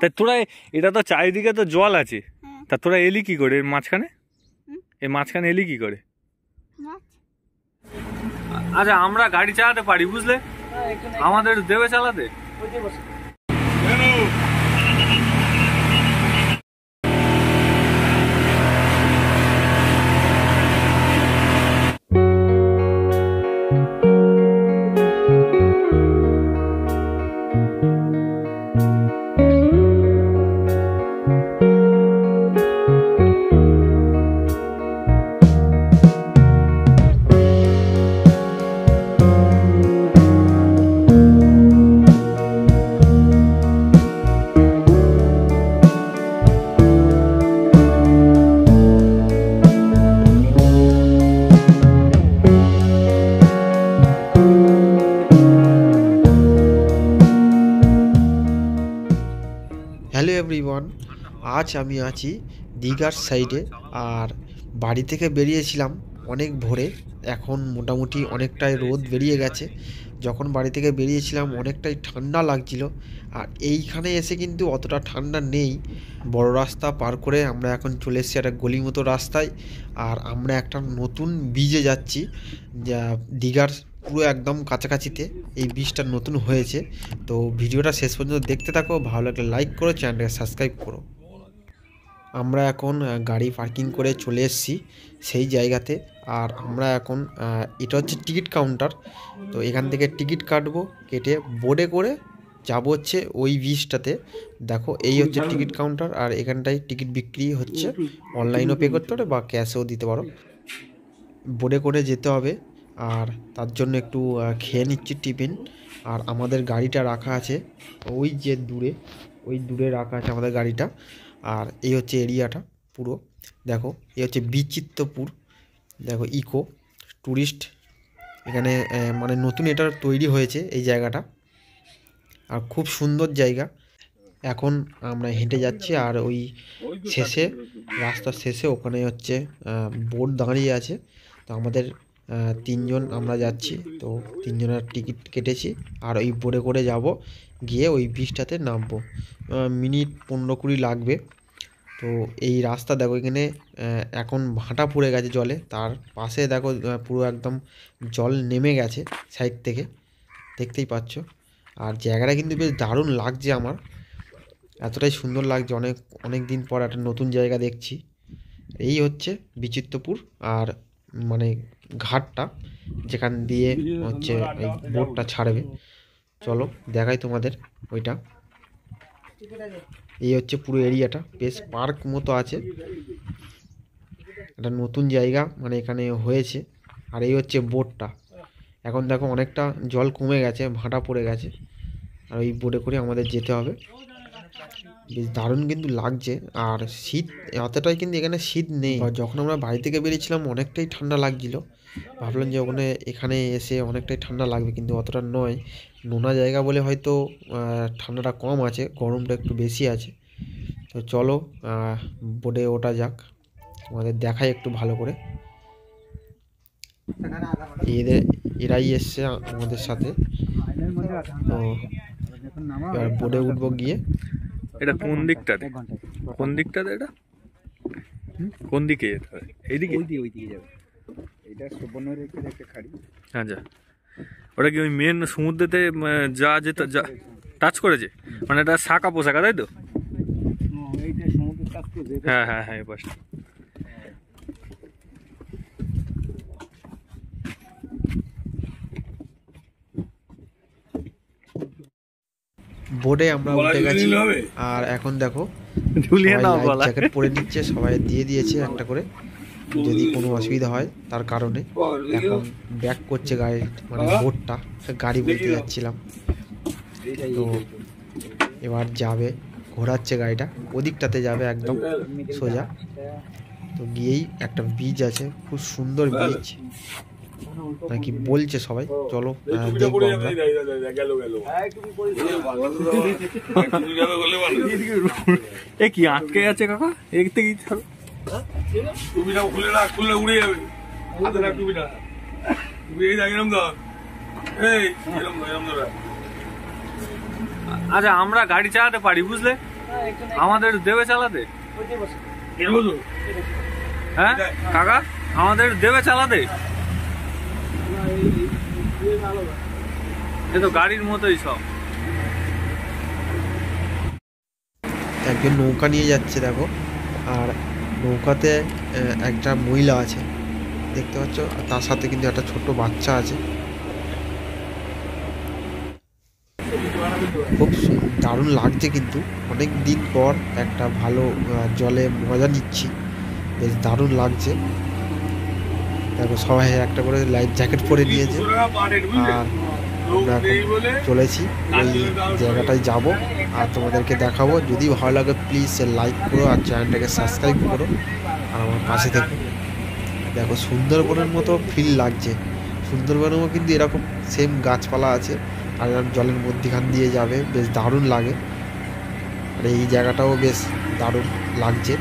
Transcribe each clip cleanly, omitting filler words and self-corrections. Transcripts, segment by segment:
তা তোরা এটা তো চারিদিকে তো জল আছে, তা তোরা এলি কি করে মাঝখানে? এই মাঝখানে এলি কি করে? আচ্ছা আমরা গাড়ি চালাতে পারি বুঝলে, আমাদের দেবে চালাতে? হ্যালো এভরিওয়ান, আজ আমি আছি দীঘার সাইডে। আর বাড়ি থেকে বেরিয়েছিলাম অনেক ভোরে, এখন মোটামুটি অনেকটাই রোদ বেরিয়ে গেছে। যখন বাড়ি থেকে বেরিয়েছিলাম অনেকটাই ঠান্ডা লাগছিল, আর এইখানে এসে কিন্তু অতটা ঠান্ডা নেই। বড় রাস্তা পার করে আমরা এখন চলে এসেছি একটা গলির মতো রাস্তায়, আর আমরা একটা নতুন ব্রিজে যাচ্ছি, যা দীঘার পুরো একদম কাছাকাছিতে এই ব্রিজটা নতুন হয়েছে। তো ভিডিওটা শেষ পর্যন্ত দেখতে থাকো, ভালো লাগলে লাইক করো, চ্যানেলটাকে সাবস্ক্রাইব করো। আমরা এখন গাড়ি পার্কিং করে চলে এসেছি সেই জায়গাতে, আর আমরা এখন এটা হচ্ছে টিকিট কাউন্টার। তো এখান থেকে টিকিট কাটবো, কেটে বোর্ডে করে যাবো হচ্ছে ওই ব্রিজটাতে। দেখো এই হচ্ছে টিকিট কাউন্টার, আর এখানটায় টিকিট বিক্রি হচ্ছে, অনলাইনও পে করতে পারো বা ক্যাশেও দিতে পারো। বোর্ডে করে যেতে হবে, আর তার জন্য একটু খেয়ে নিচ্ছি টিফিন। আর আমাদের গাড়িটা রাখা আছে ওই যে দূরে, ওই দূরে রাখা আছে আমাদের গাড়িটা। আর এই হচ্ছে এরিয়াটা পুরো, দেখো এই হচ্ছে বিচিত্রপুর, দেখো ইকো ট্যুরিস্ট এখানে মানে নতুন এটা তৈরি হয়েছে এই জায়গাটা, আর খুব সুন্দর জায়গা। এখন আমরা হেঁটে যাচ্ছি, আর ওই শেষে রাস্তার শেষে ওখানে হচ্ছে বোর্ড দাঁড়িয়ে আছে। তো আমাদের তিনজন আমরা যাচ্ছি, তো তিনজনের টিকিট কেটেছি, আর ওই বোর্ডে করে যাব, গিয়ে ওই ব্রিজটাতে নামবো। মিনিট 15-20 লাগবে। তো এই রাস্তা দেখো এখানে এখন ভাঁটা পড়ে গেছে জলে, তার পাশে দেখো পুরো একদম জল নেমে গেছে সাইড থেকে, দেখতেই পাচ্ছ। আর জায়গাটা কিন্তু বেশ দারুণ লাগছে আমার, এতটাই সুন্দর লাগছে, অনেক অনেক দিন পর একটা নতুন জায়গা দেখছি। এই হচ্ছে বিচিত্রপুর, আর মানে ঘাটটা যেখান দিয়ে হচ্ছে এই বোটটা ছাড়বে। চলো দেখাই তোমাদের ওইটা। এই হচ্ছে পুরো এরিয়াটা, বেশ পার্ক মতো আছে, একটা নতুন জায়গা মানে এখানে হয়েছে। আর এই হচ্ছে বোটটা, এখন দেখো অনেকটা জল কমে গেছে, ভাঁটা পড়ে গেছে, আর ওই বোটে করে আমাদের যেতে হবে। বেশ দারুণ কিন্তু লাগছে, আর শীত এতটাই কিন্তু এখানে শীত নেই। যখন আমরা বাড়ি থেকে বেরিয়েছিলাম অনেকটাই ঠান্ডা লাগছিল, ভাবলাম যে এখানে এসে অনেকটাই ঠান্ডা লাগবে, কিন্তু অতটা নয়। নোনা জায়গা বলে হয়তো ঠান্ডাটা কম আছে, গরমটা একটু বেশি আছে। তো চলো বোটে ওঠা যাক, আমাদের দেখাই একটু ভালো করে। এরাই এসছে আমাদের সাথে, তো এবার বোটে উঠবো গিয়ে। এটা কোন দিকটাতে, কোন দিকটাতে এটা কোন দিকে যেতে হবে? এইদিকে, ওইদিকে যাবে। এটা সুবর্ণরেখার একটা খাড়ি। আচ্ছা, ওটা কি ওই মেন সমুদ্রেতে যা যেতে যা টাচ করেছে, মানে এটা শাখা পোশাকা তাই তো? এইটা সমুদ্র টাচ করেছে। হ্যাঁ হ্যাঁ হ্যাঁ, এই পাশটা। বোর্ডে আমরা উঠে গেছি, আর এখন দেখো জ্যাকেট পরে নিচ্ছে, সবাই দিয়ে দিয়েছে একটা করে, যদি কোনো অসুবিধা হয় তার কারণে। এখন ব্যাক করছে গাড়ি, মানে বোটটা, গাড়ি বলতে যাচ্ছিলাম। তো এবার যাবে, ঘোরাচ্ছে গাড়িটা, ওদিকটাতে যাবে একদম সোজা। তো গিয়েই একটা ব্রিজ আছে, খুব সুন্দর ব্রিজ নাকি বলছে সবাই, চলো দেখবো আমরা। এ কি আটকে আছে কাকা, এদিক থেকে টুপিটা খুলে না, খুললে উড়ে যাবে। হাতে রাখ টুপিটা, টুপি এই এরম ধর, এই এরম ধর, এরম ধর। আচ্ছা আমরা গাড়ি চালাতে পারি বুঝলে, আমাদের দেবে চালাতে? এরকম তো হ্যাঁ কাকা, আমাদের দেবে চালাতে? এ তো গাড়ির মতোই সব। একজন নৌকা নিয়ে যাচ্ছে দেখো, আর নৌকাতে একটা মহিলা আছে দেখতে পাচ্ছ, আর তার সাথে কিন্তু একটা ছোট্ট বাচ্চা আছে। খুব দারুণ লাগছে কিন্তু, অনেক দিন পর একটা ভালো জলে মজা নিচ্ছি, বেশ দারুণ লাগছে। দেখো সবাই একটা করে লাইফ জ্যাকেট পরে নিয়েছে, আর আমরা এখন চলেছি ওই জায়গাটায় যাব, আর তোমাদেরকে দেখাবো। যদি ভালো লাগে প্লিজ লাইক করো আর চ্যানেলটাকে সাবস্ক্রাইব করো আর আমার পাশে থেকো। দেখো সুন্দরবনের মতো ফিল লাগছে, সুন্দরবনেও কিন্তু এরকম সেম গাছপালা আছে, আর এরকম জলের মধ্যখান দিয়ে যাবে, বেশ দারুণ লাগে। আর এই জায়গাটাও বেশ দারুণ লাগছে।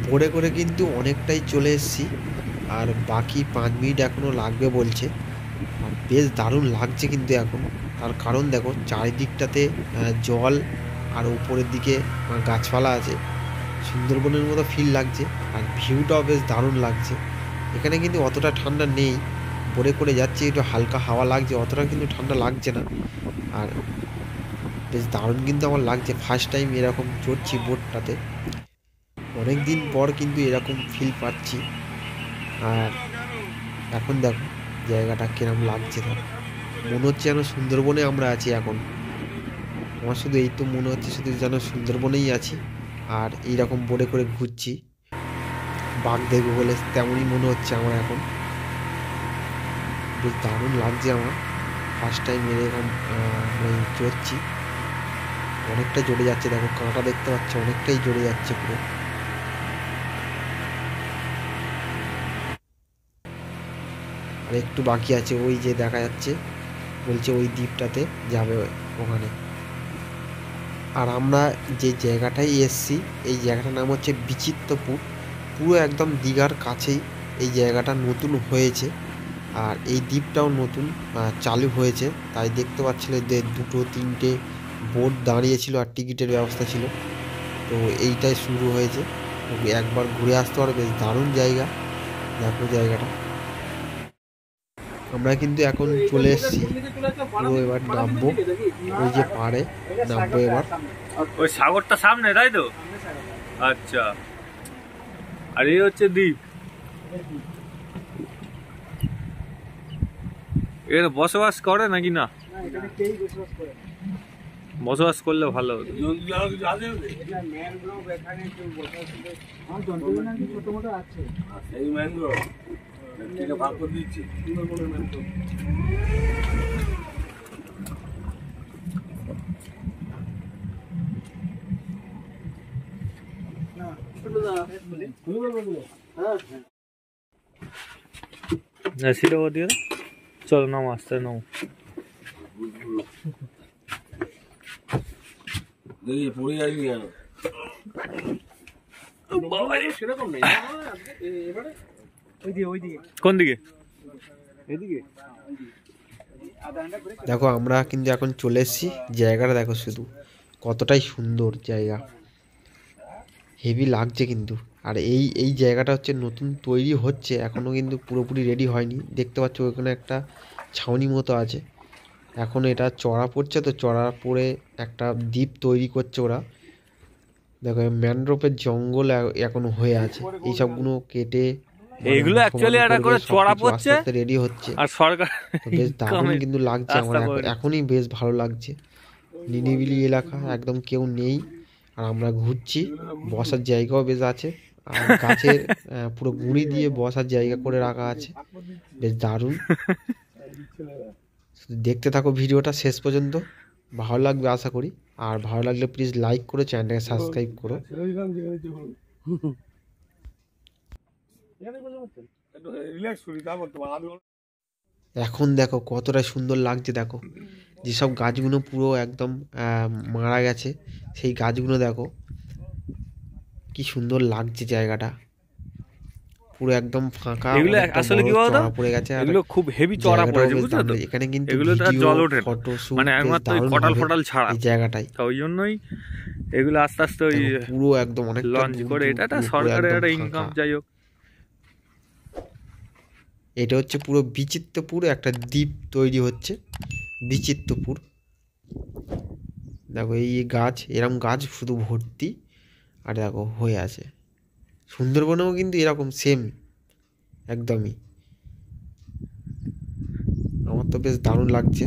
ভোরে করে কিন্তু অনেকটাই চলে এসেছি, আর বাকি 5 মিনিট এখনও লাগবে বলছে। আর বেশ দারুণ লাগছে কিন্তু এখন, তার কারণ দেখো চারিদিকটাতে জল, আর উপরের দিকে গাছপালা আছে, সুন্দরবনের মতো ফিল লাগছে, আর ভিউটাও বেশ দারুণ লাগছে। এখানে কিন্তু অতটা ঠান্ডা নেই, ভোরে করে যাচ্ছি একটু হালকা হাওয়া লাগছে, অতটা কিন্তু ঠান্ডা লাগছে না। আর বেশ দারুণ কিন্তু আমার লাগছে, ফার্স্ট টাইম এরকম চড়ছি বোটটাতে, অনেক দিন পর কিন্তু এরকম ফিল পাচ্ছি। আর এখন দেখো জায়গাটা কিরম লাগছে, ধর মনে হচ্ছে যেন সুন্দরবনে আমরা আছি এখন। আমার শুধু এই তো মনে হচ্ছে শুধু যেন সুন্দরবনেই আছি, আর এইরকম বোটে করে ঘুরছি, বাঘ দেখবো বলে তেমনই মনে হচ্ছে আমার এখন। বেশ দারুণ লাগছে আমার, ফার্স্ট টাইম এরকম চড়ছি। অনেকটা জড়ে যাচ্ছে, দেখো কাঁটা দেখতে পাচ্ছ, অনেকটাই জড়ে যাচ্ছে পুরো। আর একটু বাকি আছে, ওই যে দেখা যাচ্ছে বলছে ওই দ্বীপটাতে যাবে ওখানে। আর আমরা যে জায়গাটায় এসছি এই জায়গাটার নাম হচ্ছে বিচিত্রপুর, পুরো একদম দীঘার কাছেই এই জায়গাটা নতুন হয়েছে, আর এই দ্বীপটাও নতুন চালু হয়েছে। তাই দেখতে পাচ্ছিলে যে 2-3টে বোট দাঁড়িয়েছিল আর টিকিটের ব্যবস্থা ছিল, তো এইটাই শুরু হয়েছে। একবার ঘুরে আসতে পারো, বেশ দারুণ জায়গা। দেখো জায়গাটা, আমরা কিন্তু এখন চলে এসেছি পুরো, এবার নামবো, ওই যে পাড়ে নামবো এবার। ওই সাগরটা সামনে তাই তো? আচ্ছা, আর এই হচ্ছে দ্বীপ। এখানে বসবাস করে নাকি না? বসবাস করলে ভালো হতো। ভাগ করে দিচ্ছি। সিটা দিয়ে চলো নাম আসতে নাও। দেখি পড়ে যাবি কেন? কোন দিকে? দেখো আমরা কিন্তু এখন চলে এসেছি, জায়গাটা দেখো শুধু কতটাই সুন্দর জায়গা, হেভি লাগছে কিন্তু। আর এই জায়গাটা হচ্ছে নতুন তৈরি হচ্ছে, এখনও কিন্তু পুরোপুরি রেডি হয়নি। দেখতে পাচ্ছ ওখানে একটা ছাউনি মতো আছে, এখন এটা চড়া পড়ছে, তো চড়া পড়ে একটা দ্বীপ তৈরি করছে ওরা। দেখো ম্যানগ্রোভের জঙ্গল এখনো হয়ে আছে, এইসবগুলো কেটে এইগুলো অ্যাকচুয়ালি একটা করে চড়া পড়ছে রেডি হচ্ছে। আর সরকার তো বেশ দারুণ কিন্তু লাগছে আমার, এখনই বেশ ভালো লাগছে। নিরিবিলি এলাকা, একদম কেউ নেই, আর আমরা ঘুরছি, বসার জায়গাও বেশ আছে, আর গাছের পুরো গুঁড়ি দিয়ে বসার জায়গা করে রাখা আছে, বেশ দারুণ। দেখতে থাকো ভিডিওটা শেষ পর্যন্ত, ভালো লাগবে আশা করি। আর ভালো লাগলে প্লিজ লাইক করো, চ্যানেলটাকে সাবস্ক্রাইব করো। রিল্যাক্স করি, তারপর তোমার এখন দেখো কতটা সুন্দর লাগছে, দেখো যেসব গাছগুলো পুরো একদম মারা গেছে, সেই গাছগুলো দেখো কি সুন্দর লাগছে জায়গাটা, পুরো একদম ফাঁকা। এগুলো আসলে কি বলতো, পড়ে গেছে, এগুলো খুব হেভি চড়া পড়েছে, বুঝছো তো? এখানে কিন্তু এগুলো তো আর জল ওঠে না, ফটো শুট মানে একমাত্র কটাল ফটাল ছাড়া এই জায়গাটাই, তো ওই জন্যই এগুলো আস্তে আস্তে ওই পুরো একদম অনেক লঞ্চ করে, এটা একটা সরকারের একটা ইনকাম, যাই হোক। এটা হচ্ছে পুরো বিচিত্রপুর, একটা দ্বীপ তৈরি হচ্ছে বিচিত্রপুর। দেখো এই গাছ, এরকম গাছ শুধু ভর্তি, আর দেখো হয়ে আছে। সুন্দরবনেও কিন্তু এরকম সেম একদমই। আমার তো বেশ দারুণ লাগছে।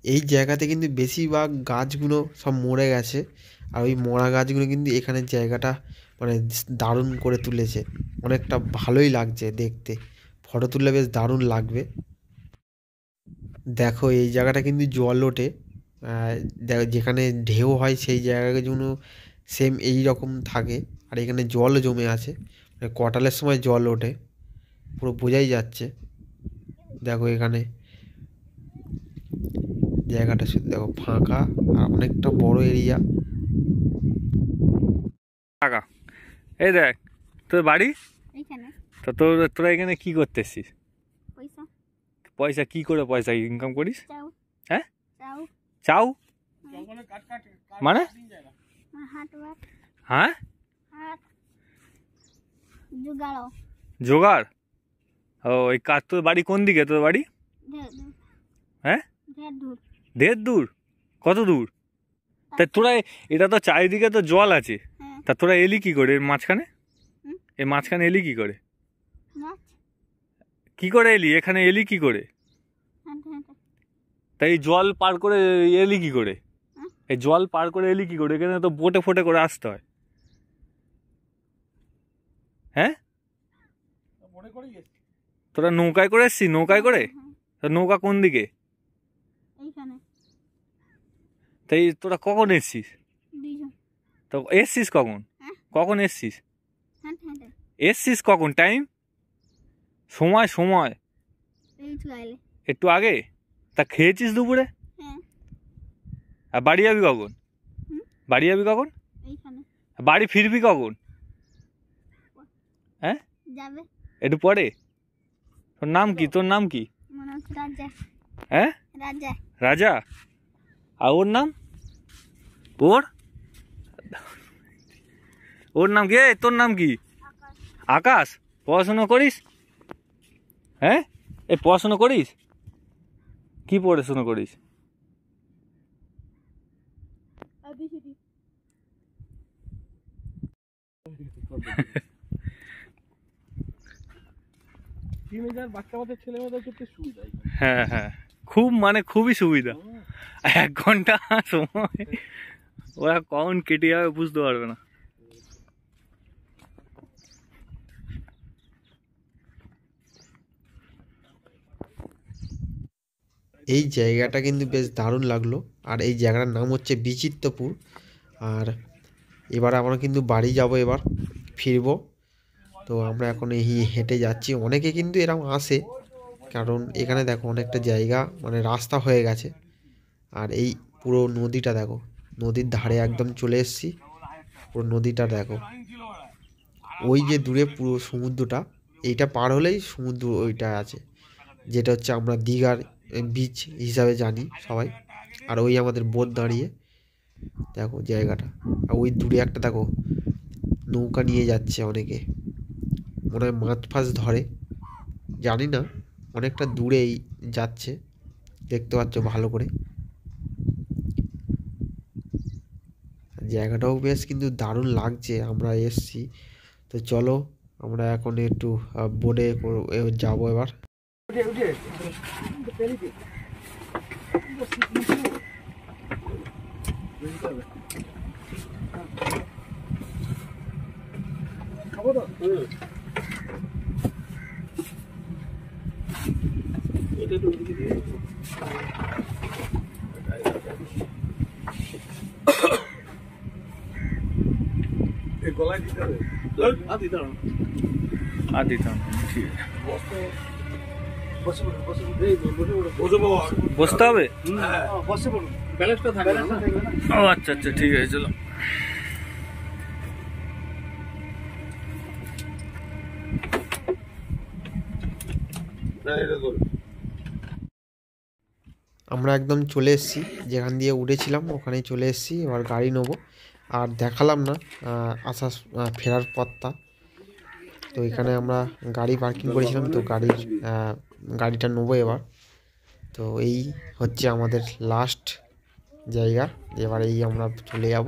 এই জায়গাতে কিন্তু বেশিরভাগ গাছগুলো সব মরে গেছে, আর ওই মরা গাছগুলো কিন্তু এখানে জায়গাটা মানে দারুণ করে তুলেছে, অনেকটা ভালোই লাগছে দেখতে, ফটো তুললে বেশ দারুণ লাগবে। দেখো এই জায়গাটা কিন্তু জল ওঠে, যেখানে ঢেউ হয় সেই জায়গাগুলো সেম এই রকম থাকে, আর এখানে জল জমে আছে, মানে কটালের সময় জল ওঠে, পুরো বোঝাই যাচ্ছে। দেখো এখানে জায়গাটা শুধু দেখো ফাঁকা, আর অনেকটা বড় এরিয়া। টাকা এই দেখ, তোর বাড়ি এইখানে তো, তোরা এখানে কি করতেছিস? পয়সা পয়সা কি করে পয়সা ইনকাম করিস? চাও হ্যাঁ, চাও চাও মানে? হাট হ্যাঁ, হাট জুগাড়ো জোগাড়। ও এই কাজ, তোর বাড়ি কোন দিকে? তোর বাড়ি হ্যাঁ ঢের দূর? কত দূর? তা তোরা, এটা তো চারিদিকে তো জল আছে, তা তোরা এলি কি করে এর মাঝখানে? এর মাঝখানে এলি কি করে? কি করে এলি এখানে, এলি কি করে? তাই এই জল পার করে এলি কি করে? এই জল পার করে এলি কি করে? এখানে তো বোটে ফোটে করে আসতে হয়। হ্যাঁ, তোরা নৌকায় করে এসছিস? নৌকায় করে? নৌকা কোন দিকে? তাই তোরা কখন এসছিস? তো এসছিস কখন? কখন এসছিস? এসছিস কখন? টাইম, সময় সময় একটু আগে। তা খেয়েছিস দুপুরে? আর বাড়ি যাবি কখন? বাড়ি যাবি কখন? বাড়ি ফিরবি কখন? হ্যাঁ, একটু পরে। তোর নাম কি? তোর নাম কি? হ্যাঁ, রাজা। আর ওর নাম? ওর নাম কি? তোর নাম কি? আকাশ। পড়াশোনা করিস? হ্যাঁ, এই পড়াশোনা করিস? কি পড়াশোনা করিস? হ্যাঁ হ্যাঁ, খুব মানে খুবই সুবিধা। 1 ঘন্টা সময় ওরা কখন কেটে যাবে বুঝতে পারবে না। এই জায়গাটা কিন্তু বেশ দারুণ লাগলো, আর এই জায়গাটার নাম হচ্ছে বিচিত্রপুর। আর এবার আমরা কিন্তু বাড়ি যাব, এবার ফিরবো। তো আমরা এখন এই হেঁটে যাচ্ছি, অনেকে কিন্তু এরকম আসে, কারণ এখানে দেখো অনেকটা জায়গা মানে রাস্তা হয়ে গেছে। আর এই পুরো নদীটা দেখো, নদীর ধারে একদম চলে এসেছি, পুরো নদীটা দেখো, ওই যে দূরে পুরো সমুদ্রটা, এইটা পার হলেই সমুদ্র ওইটা আছে, যেটা হচ্ছে আমরা দীঘার বিচ হিসাবে জানি সবাই। আর ওই আমাদের বোট দাঁড়িয়ে, দেখো জায়গাটা, আর ওই দূরে একটা দেখো নৌকা নিয়ে যাচ্ছে অনেকে, মনে হয় মাছ ফাছ ধরে, জানি না, অনেকটা দূরেই যাচ্ছে, দেখতে পাচ্ছ ভালো করে। জায়গাটাও বেশ কিন্তু দারুণ লাগছে। আমরা এসছি, তো চলো আমরা এখন একটু বোটে যাবো এবার। এই গলায় দিতে হবে। আর দিতাম না। আর দিতাম না, ঠিক আছে। বসে পড়ো, বসে পড়ো। এই বসে পড়ো। বসতে হবে? হ্যাঁ, বসে পড়ো। ব্যালেন্সটা থাকবে না। ও আচ্ছা আচ্ছা, ঠিক আছে, চলো। না, এটা ধরো। আমরা একদম চলে এসেছি, যেখান দিয়ে উঠেছিলাম ওখানেই চলে এসেছি। এবার গাড়ি নেবো, আর দেখালাম না ফেরার পথটা। তো এখানে আমরা গাড়ি পার্কিং করেছিলাম, তো গাড়িটা নেবো এবার। তো এই হচ্ছে আমাদের লাস্ট জায়গা, এবার এই আমরা চলে যাব।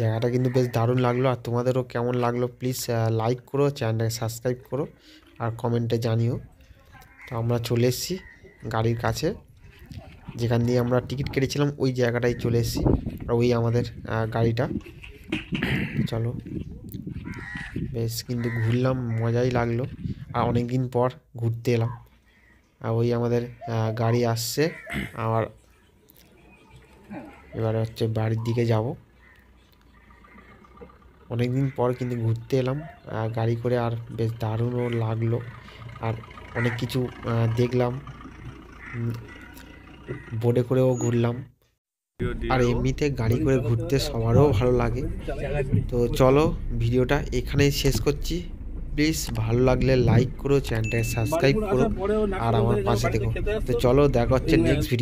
জায়গাটা কিন্তু বেশ দারুণ লাগলো, আর তোমাদেরও কেমন লাগলো প্লিজ লাইক করো, চ্যানেলটাকে সাবস্ক্রাইব করো, আর কমেন্টে জানিও। তো আমরা চলে এসেছি গাড়ির কাছে, যেখান দিয়ে আমরা টিকিট কেটেছিলাম ওই জায়গাটায় চলে এসেছি, আর ওই আমাদের গাড়িটা। চলো, বেশ কিন্তু ঘুরলাম, মজাই লাগলো, আর অনেক দিন পর ঘুরতে এলাম। আর ওই আমাদের গাড়ি আসছে, আর এবারে হচ্ছে বাড়ির দিকে যাব। অনেক দিন পর কিন্তু ঘুরতে এলাম গাড়ি করে, আর বেশ দারুণও লাগলো, আর অনেক কিছু দেখলাম, বোটে করেও ঘুরলাম। আর এমনিতে গাড়ি করে ঘুরতে সবারও ভালো লাগে। তো চলো, ভিডিওটা এখানেই শেষ করছি। প্লিজ ভালো লাগলে লাইক করো, চ্যানেলটাকে সাবস্ক্রাইব করো, আর আমার পাশে থেকো। তো চলো, দেখা হচ্ছে নেক্সট ভিডিও।